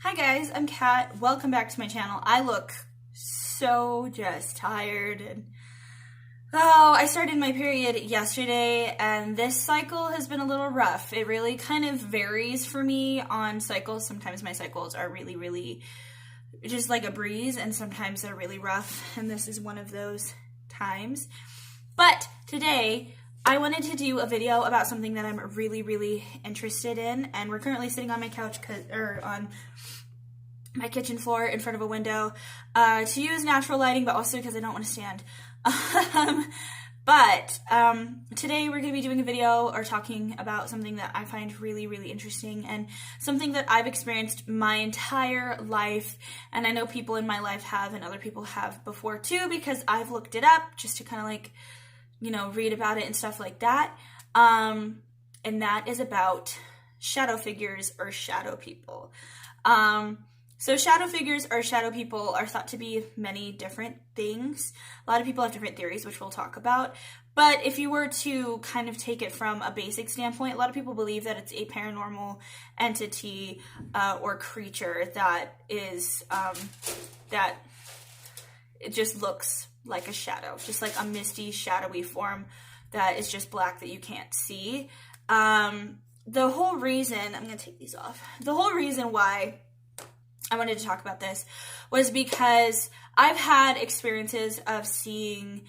Hi guys, I'm Kat. Welcome back to my channel. I look so just tired and I started my period yesterday and this cycle has been a little rough. It really kind of varies for me on cycles. Sometimes my cycles are really just like a breeze and sometimes they're really rough, and this is one of those times. But today I wanted to do a video about something that I'm really interested in, and we're currently sitting on my couch on my kitchen floor in front of a window to use natural lighting, but also because I don't want to stand. Today we're going to be doing a video or talking about something that I find really interesting and something that I've experienced my entire life, and I know people in my life have and other people have before too, because I've looked it up just to kind of like, read about it and stuff like that. And that is about shadow figures or shadow people. So shadow figures or shadow people are thought to be many different things. A lot of people have different theories, which we'll talk about. But if you were to kind of take it from a basic standpoint, a lot of people believe that it's a paranormal entity or creature that is, that it just looks like a shadow, just like a misty, shadowy form that is just black that you can't see. The whole reason, I'm going to take these off, the whole reason why I wanted to talk about this was because I've had experiences of seeing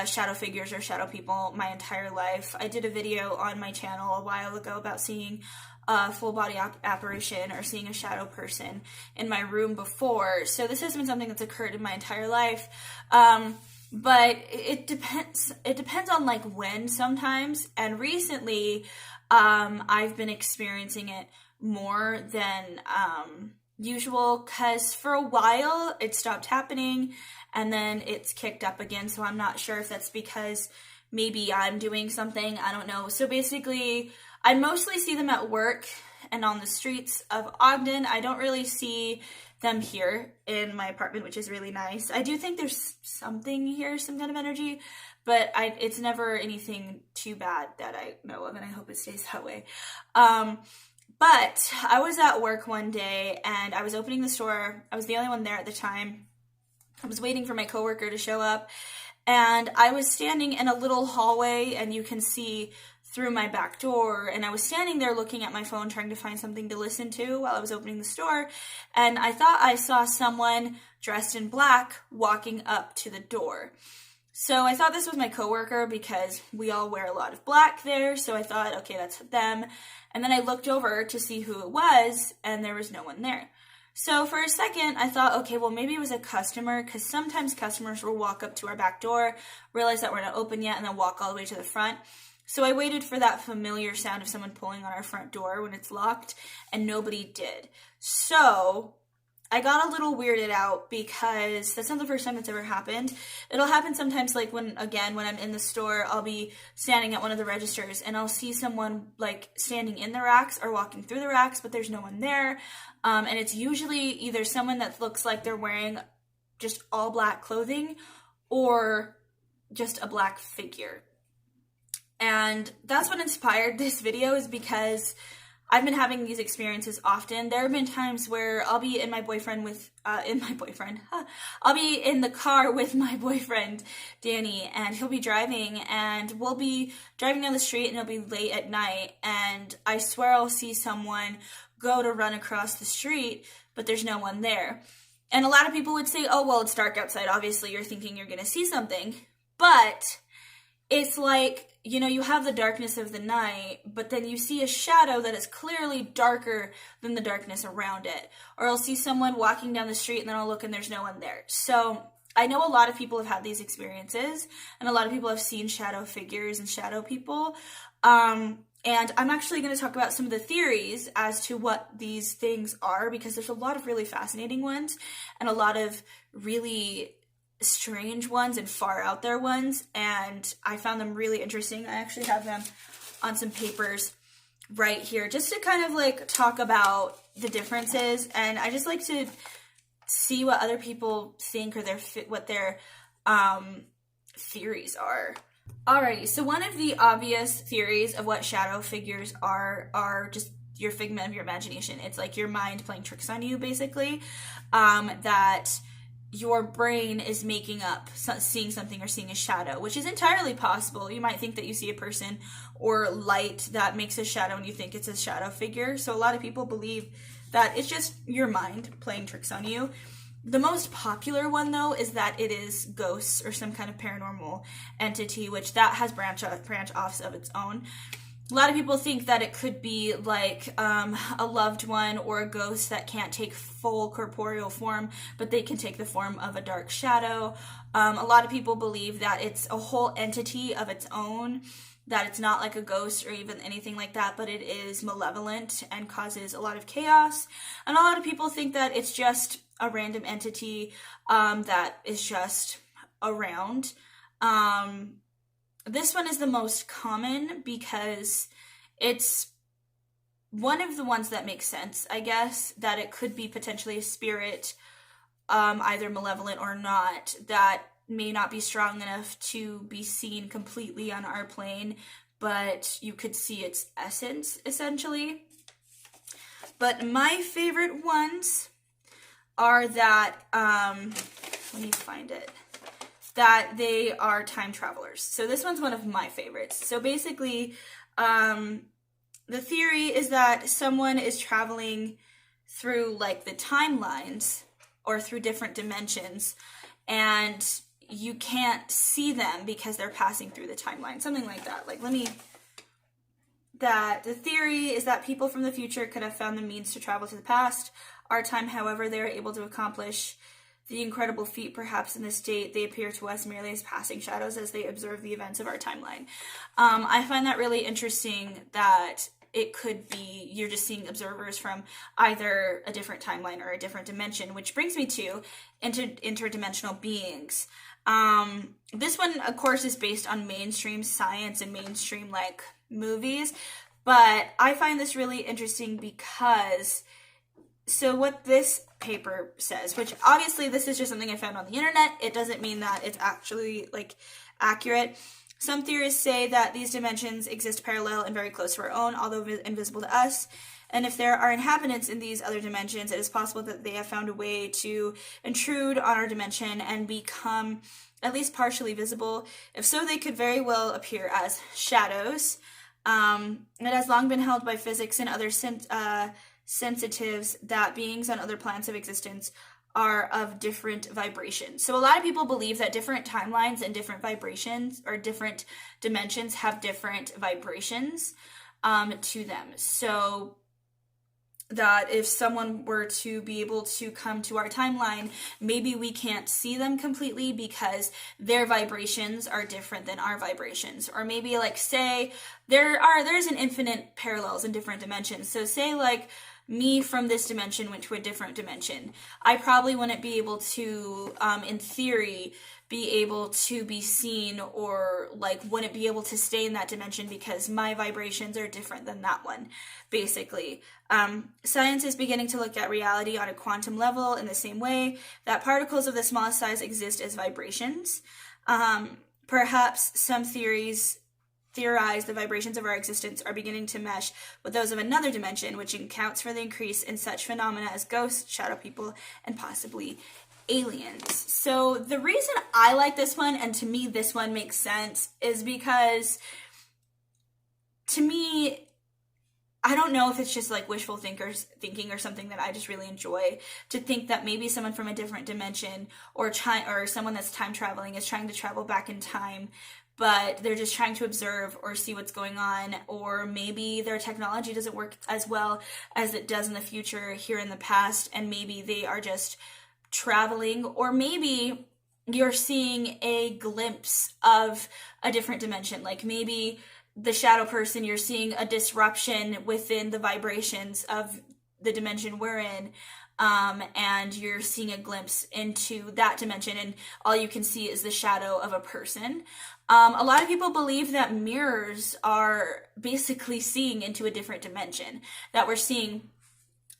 shadow figures or shadow people my entire life. I did a video on my channel a while ago about seeing a full body apparition or seeing a shadow person in my room before. So this has been something that's occurred in my entire life. But it depends on like when sometimes. And recently, I've been experiencing it more than usual, because for a while it stopped happening and then it's kicked up again. So I'm not sure if that's because maybe I'm doing something, I don't know. So basically I mostly see them at work and on the streets of Ogden. I don't really see them here in my apartment, which is really nice. I do think there's something here, some kind of energy, but it's never anything too bad that I know of, and I hope it stays that way. But I was at work one day and I was opening the store. I was the only one there at the time. I was waiting for my coworker to show up, and I was standing in a little hallway and you can see through my back door, and I was standing there looking at my phone trying to find something to listen to while I was opening the store, and I thought I saw someone dressed in black walking up to the door. So I thought this was my coworker because we all wear a lot of black there, so I thought, okay, that's them. And then I looked over to see who it was, and there was no one there. So for a second, I thought, okay, well, maybe it was a customer, because sometimes customers will walk up to our back door, realize that we're not open yet, and then walk all the way to the front. So I waited for that familiar sound of someone pulling on our front door when it's locked, and nobody did. So I got a little weirded out because that's not the first time it's ever happened. It'll happen sometimes, like when I'm in the store, I'll be standing at one of the registers and I'll see someone like standing in the racks or walking through the racks, but there's no one there. And it's usually either someone that looks like they're wearing just all black clothing or just a black figure. And that's what inspired this video, is because I've been having these experiences often. There have been times where I'll be I'll be in the car with my boyfriend, Danny, and he'll be driving, and we'll be driving down the street, and it'll be late at night, and I swear I'll see someone go to run across the street, but there's no one there. And a lot of people would say, oh, well, it's dark outside. Obviously, you're thinking you're going to see something. But it's like, you have the darkness of the night, but then you see a shadow that is clearly darker than the darkness around it. Or I'll see someone walking down the street and then I'll look and there's no one there. So I know a lot of people have had these experiences, and a lot of people have seen shadow figures and shadow people. And I'm actually going to talk about some of the theories as to what these things are, because there's a lot of really fascinating ones and a lot of really strange ones and far out there ones, and I found them really interesting. I actually have them on some papers right here just to kind of like talk about the differences, and I just like to see what other people think or what their theories are. Alrighty, so one of the obvious theories of what shadow figures are just your figment of your imagination. It's like your mind playing tricks on you, basically, that your brain is making up seeing something or seeing a shadow, which is entirely possible. You might think that you see a person or light that makes a shadow and you think it's a shadow figure. So a lot of people believe that it's just your mind playing tricks on you. The most popular one, though, is that it is ghosts or some kind of paranormal entity, which that has branch offs of its own. A lot of people think that it could be like a loved one or a ghost that can't take full corporeal form, but they can take the form of a dark shadow. A lot of people believe that it's a whole entity of its own, that it's not like a ghost or even anything like that, but it is malevolent and causes a lot of chaos. And a lot of people think that it's just a random entity that is just around. This one is the most common because it's one of the ones that makes sense, I guess, that it could be potentially a spirit, either malevolent or not, that may not be strong enough to be seen completely on our plane, but you could see its essence, essentially. But my favorite ones are that, let me find it, that they are time travelers. So this one's one of my favorites. So basically, the theory is that someone is traveling through like the timelines or through different dimensions, and you can't see them because they're passing through the timeline, something like that. That the theory is that people from the future could have found the means to travel to the past. Our time, however, they are able to accomplish the incredible feat. Perhaps in this state, they appear to us merely as passing shadows as they observe the events of our timeline. I find that really interesting that it could be you're just seeing observers from either a different timeline or a different dimension, which brings me to interdimensional beings. This one, of course, is based on mainstream science and mainstream like movies, but I find this really interesting because, so what this paper says, which obviously this is just something I found on the internet, it doesn't mean that it's actually like accurate. Some theorists say that these dimensions exist parallel and very close to our own, although invisible to us. And if there are inhabitants in these other dimensions, it is possible that they have found a way to intrude on our dimension and become at least partially visible. If so, they could very well appear as shadows. It has long been held by physics and other sensitives that beings on other planets of existence are of different vibrations. So a lot of people believe that different timelines and different vibrations or different dimensions have different vibrations to them. So that if someone were to be able to come to our timeline, maybe we can't see them completely because their vibrations are different than our vibrations. Or maybe like say there's an infinite parallels in different dimensions. So say like me from this dimension went to a different dimension. I probably wouldn't be able to, in theory, be able to be seen, or like wouldn't be able to stay in that dimension because my vibrations are different than that one, basically. Science is beginning to look at reality on a quantum level in the same way that particles of the smallest size exist as vibrations. Perhaps some theorize the vibrations of our existence are beginning to mesh with those of another dimension, which accounts for the increase in such phenomena as ghosts, shadow people, and possibly aliens. So the reason I like this one, and to me this one makes sense, is because to me, I don't know if it's just like wishful thinking or something that I just really enjoy, to think that maybe someone from a different dimension or someone that's time traveling is trying to travel back in time, but they're just trying to observe or see what's going on, or maybe their technology doesn't work as well as it does in the future here in the past, and maybe they are just traveling, or maybe you're seeing a glimpse of a different dimension. Like maybe the shadow person, you're seeing a disruption within the vibrations of the dimension we're in, and you're seeing a glimpse into that dimension, and all you can see is the shadow of a person. A lot of people believe that mirrors are basically seeing into a different dimension, that we're seeing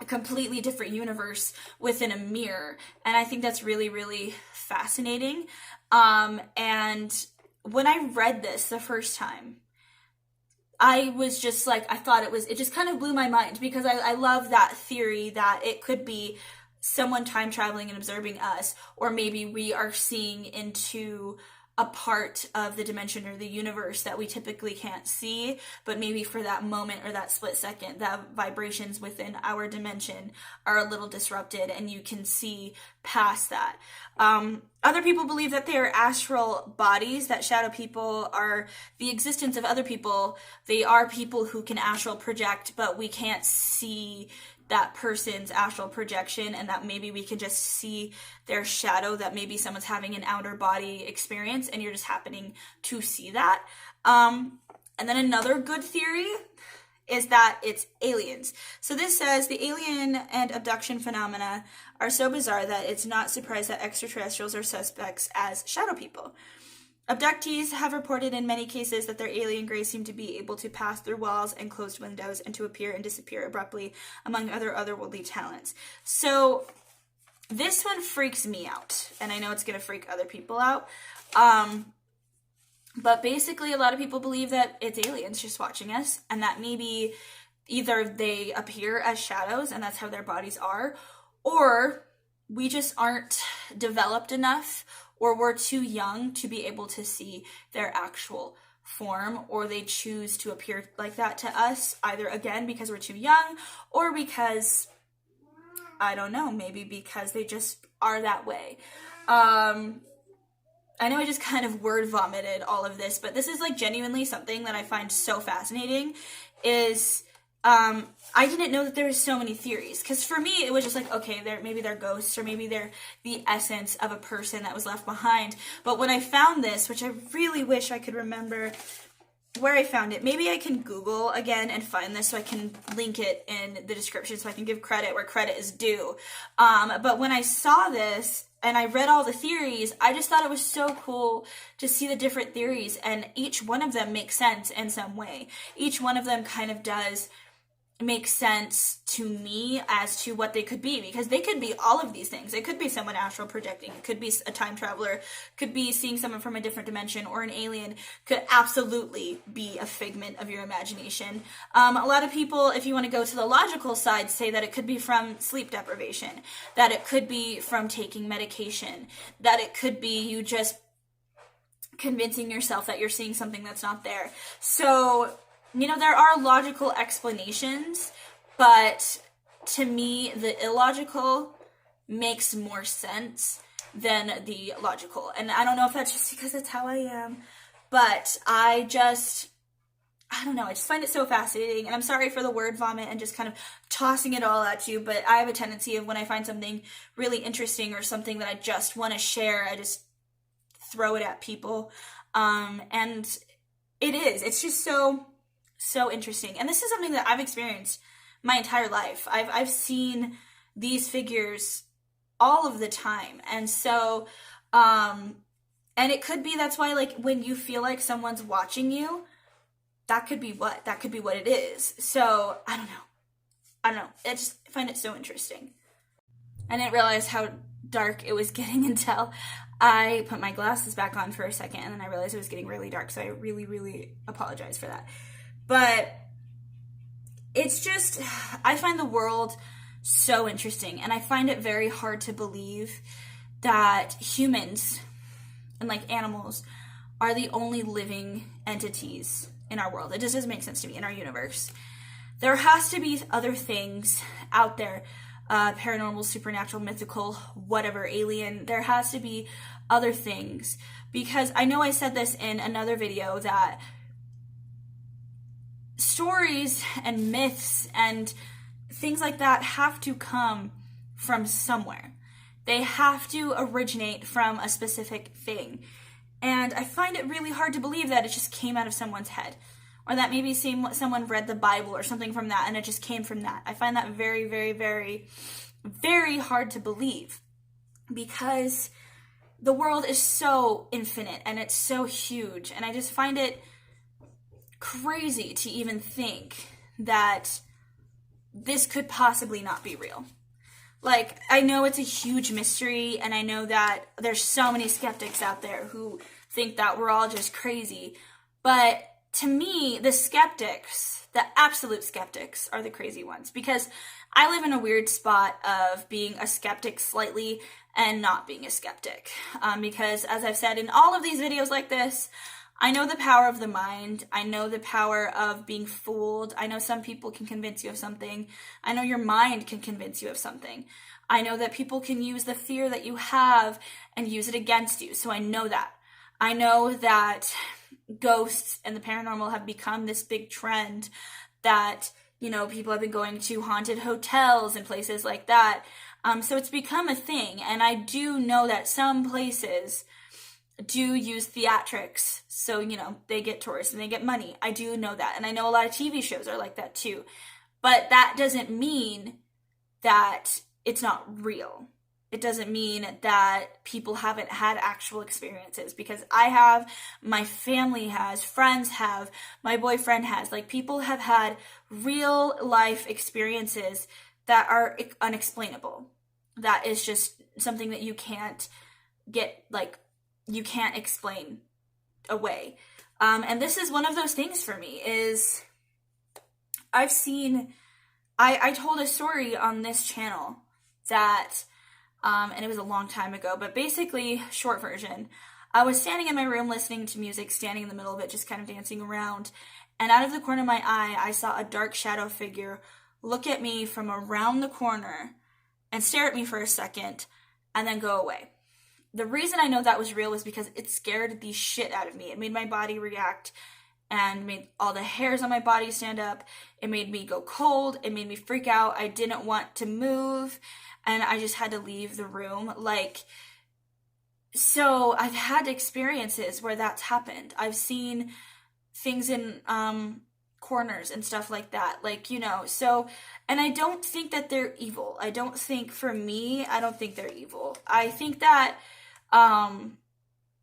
a completely different universe within a mirror. And I think that's really, really fascinating. And when I read this the first time, I was just like, I thought it just kind of blew my mind, because I love that theory that it could be someone time traveling and observing us, or maybe we are seeing into a part of the dimension or the universe that we typically can't see, but maybe for that moment or that split second, the vibrations within our dimension are a little disrupted and you can see past that. Other people believe that they are astral bodies, that shadow people are the existence of other people. They are people who can astral project, but we can't see that person's astral projection, and that maybe we can just see their shadow, that maybe someone's having an outer body experience and you're just happening to see that. And then another good theory is that it's aliens. So this says the alien and abduction phenomena are so bizarre that it's not surprised that extraterrestrials are suspects as shadow people. Abductees have reported in many cases that their alien grays seem to be able to pass through walls and closed windows and to appear and disappear abruptly, among other otherworldly talents. So this one freaks me out, and I know it's going to freak other people out. But basically, a lot of people believe that it's aliens just watching us, and that maybe either they appear as shadows and that's how their bodies are, or we just aren't developed enough, or we're too young to be able to see their actual form, or they choose to appear like that to us, either again because we're too young, or because, I don't know, maybe because they just are that way. I know I just kind of word vomited all of this, but this is like genuinely something that I find so fascinating, is I didn't know that there were so many theories, because for me it was just like, okay, maybe they're ghosts, or maybe they're the essence of a person that was left behind. But when I found this, which I really wish I could remember where I found it, maybe I can Google again and find this so I can link it in the description so I can give credit where credit is due. But when I saw this and I read all the theories, I just thought it was so cool to see the different theories, and each one of them makes sense in some way. Each one of them kind of does make sense to me as to what they could be, because they could be all of these things. It could be someone astral projecting, it could be a time traveler, could be seeing someone from a different dimension, or an alien. Could absolutely be a figment of your imagination. A lot of people, if you want to go to the logical side, say that it could be from sleep deprivation, that it could be from taking medication, that it could be you just convincing yourself that you're seeing something that's not there. So, you know, there are logical explanations, but to me, the illogical makes more sense than the logical. And I don't know if that's just because that's how I am, but I don't know, I just find it so fascinating. And I'm sorry for the word vomit and just kind of tossing it all at you, but I have a tendency of, when I find something really interesting or something that I just want to share, I just throw it at people. And it's just so interesting. And this is something that I've experienced my entire life. I've seen these figures all of the time. And so, and it could be, that's why, like, when you feel like someone's watching you, that could be what it is. So, I don't know. I just find it so interesting. I didn't realize how dark it was getting until I put my glasses back on for a second, and then I realized it was getting really dark. So I really, really apologize for that. But it's just, I find the world so interesting, and I find it very hard to believe that humans and like animals are the only living entities in our world. It just doesn't make sense to me, in our universe. There has to be other things out there, paranormal, supernatural, mythical, whatever, alien. There has to be other things, because I know I said this in another video that stories and myths and things like that have to come from somewhere. They have to originate from a specific thing. And I find it really hard to believe that it just came out of someone's head, or that maybe someone read the Bible or something from that and it just came from that. I find that very, very, very, very hard to believe, because the world is so infinite and it's so huge, and I just find it crazy to even think that this could possibly not be real. Like, I know it's a huge mystery, and I know that there's so many skeptics out there who think that we're all just crazy, but to me, the skeptics, the absolute skeptics, are the crazy ones, because I live in a weird spot of being a skeptic slightly and not being a skeptic. Because as I've said in all of these videos like this, I know the power of the mind. I know the power of being fooled. I know some people can convince you of something. I know your mind can convince you of something. I know that people can use the fear that you have and use it against you. So I know that. I know that ghosts and the paranormal have become this big trend, that, you know, people have been going to haunted hotels and places like that. So it's become a thing. And I do know that some places do use theatrics. So, you know, they get tourists and they get money. I do know that. And I know a lot of TV shows are like that too. But that doesn't mean that it's not real. It doesn't mean that people haven't had actual experiences, because I have, my family has, friends have, my boyfriend has. Like, people have had real life experiences that are unexplainable. That is just something that you can't get, like, you can't explain away. And this is one of those things for me, is I've seen, I told a story on this channel that, and it was a long time ago, but basically, short version, I was standing in my room listening to music, standing in the middle of it, just kind of dancing around, and out of the corner of my eye, I saw a dark shadow figure look at me from around the corner and stare at me for a second, and then go away. The reason I know that was real was because it scared the shit out of me. It made my body react and made all the hairs on my body stand up. It made me go cold. It made me freak out. I didn't want to move, and I just had to leave the room. Like, so I've had experiences where that's happened. I've seen things in corners and stuff like that. Like, you know, so, and I don't think that they're evil. I don't think, for me, I don't think they're evil. I think that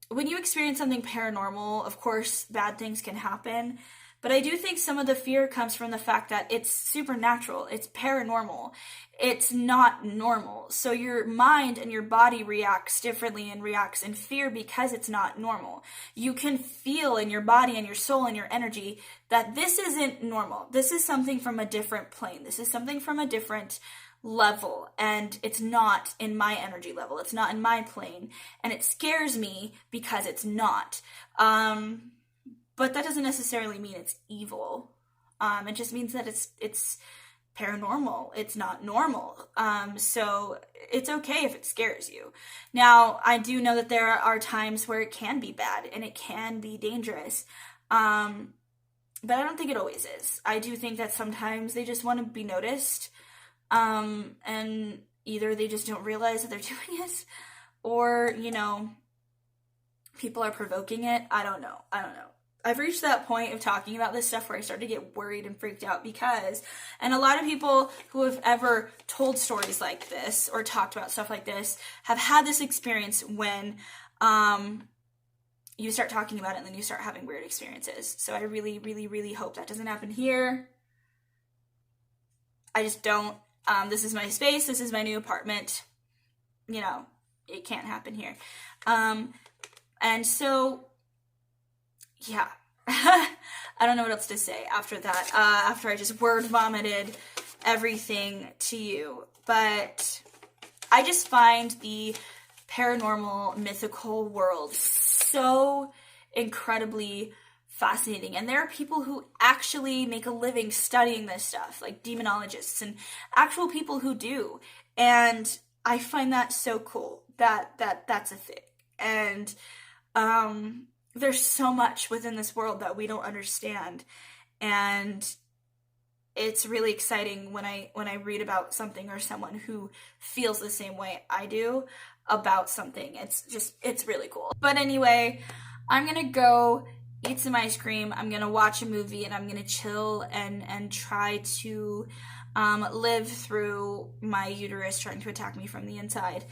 when you experience something paranormal, of course, bad things can happen. But I do think some of the fear comes from the fact that it's supernatural, it's paranormal, it's not normal. So your mind and your body reacts differently and reacts in fear because it's not normal. You can feel in your body and your soul and your energy that this isn't normal. This is something from a different plane. This is something from a different level, and it's not in my energy level. It's not in my plane, and it scares me because it's not. But that doesn't necessarily mean it's evil. It just means that it's paranormal. It's not normal. So it's okay if it scares you. Now, I do know that there are times where it can be bad and it can be dangerous. But I don't think it always is. I do think that sometimes they just want to be noticed. And either they just don't realize that they're doing it, or, you know, people are provoking it. I don't know. I've reached that point of talking about this stuff where I start to get worried and freaked out because, and a lot of people who have ever told stories like this or talked about stuff like this have had this experience when you start talking about it and then you start having weird experiences. So I really, really, really hope that doesn't happen here. I just don't. This is my space. This is my new apartment. You know, it can't happen here. And so, yeah. I don't know what else to say after that. After I just word vomited everything to you. But I just find the paranormal, mythical world so incredibly fascinating. And there are people who actually make a living studying this stuff, like demonologists and actual people who do. And I find that so cool that that's a thing. And there's so much within this world that we don't understand. And it's really exciting when I read about something or someone who feels the same way I do about something. It's really cool. But anyway, I'm gonna go eat some ice cream, I'm gonna watch a movie, and I'm gonna chill and try to live through my uterus trying to attack me from the inside.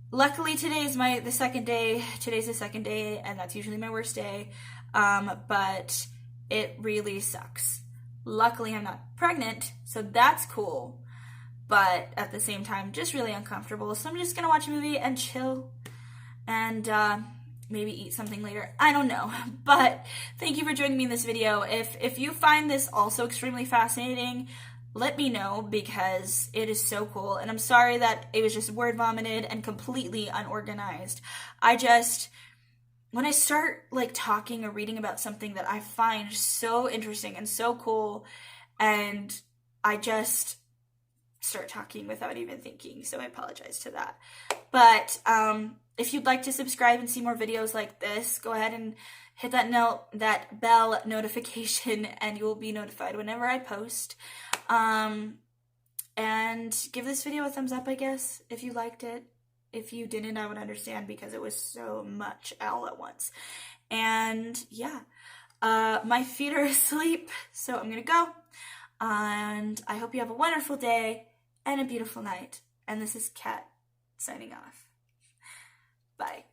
Luckily today's the second day. Today's the second day, and that's usually my worst day. But it really sucks. Luckily I'm not pregnant, so that's cool. But at the same time, just really uncomfortable. So I'm just gonna watch a movie and chill. And maybe eat something later. I don't know. But thank you for joining me in this video. If you find this also extremely fascinating, let me know, because it is so cool. And I'm sorry that it was just word vomited and completely unorganized. When I start like talking or reading about something that I find so interesting and so cool, and I just start talking without even thinking, so I apologize to that. But if you'd like to subscribe and see more videos like this, go ahead and hit that bell notification, and you will be notified whenever I post. And give this video a thumbs up, I guess, if you liked it. If you didn't, I would understand, because it was so much all at once. And yeah, my feet are asleep, so I'm gonna go. And I hope you have a wonderful day and a beautiful night. And this is Kat signing off. Bye.